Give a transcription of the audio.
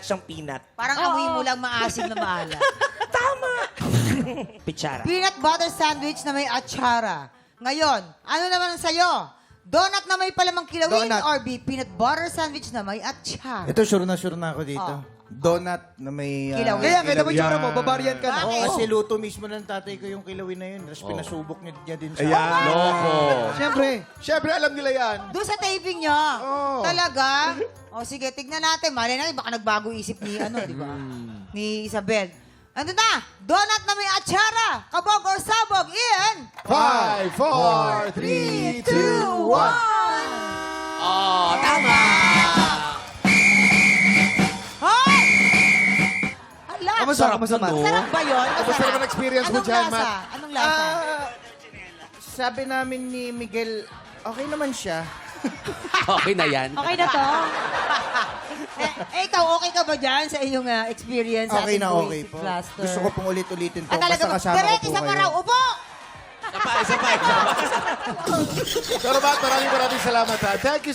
siyang peanut. Parang amoy mo lang maasim na maalat. Tama! Pitsara. Peanut butter sandwich na may atsara. Ngayon, ano naman ang sayo? Donut na may palamang kilawin Donut. or peanut butter sandwich na may atsara? Ito, sure na ako dito. Donut na may... Kilawin. Kaya, Kaya naman tsura mo, babarian ka na. Bakit? Oo, kasi luto mismo ng tatay ko yung kilawin na yun. Tapos pinasubok niya din sa... Ayan. Loko. Siyempre, alam nila yan. Doon sa taping niya. Oo. Talaga? O sige, tignan natin. Mali natin, baka nagbago isip ni, di ba? Ni Isabel. Ano na? Donut na may atsara. Kabog or sabog in... 5, 4, 3, 2, 1. Oh, tama! Hoy! Ala! Kamusta? Kamusta man? Sarap ba yun? Kamusta naman experience mo Anong dyan, lasa? Matt? Anong lasa? Sabi namin ni Miguel, okay naman siya. Okay na yan. Okay na to? Ikaw, okay ka ba dyan sa iyong experience? sa Okay ating na Boys okay with po. Plaster? Gusto ko pong ulit-ulitin po. Ah, talaga Basta ba? kasama Direk, ko po isa pa kayo. raw. Upo! Isa pa. Pero Matt, maraming salamat ha. Thank you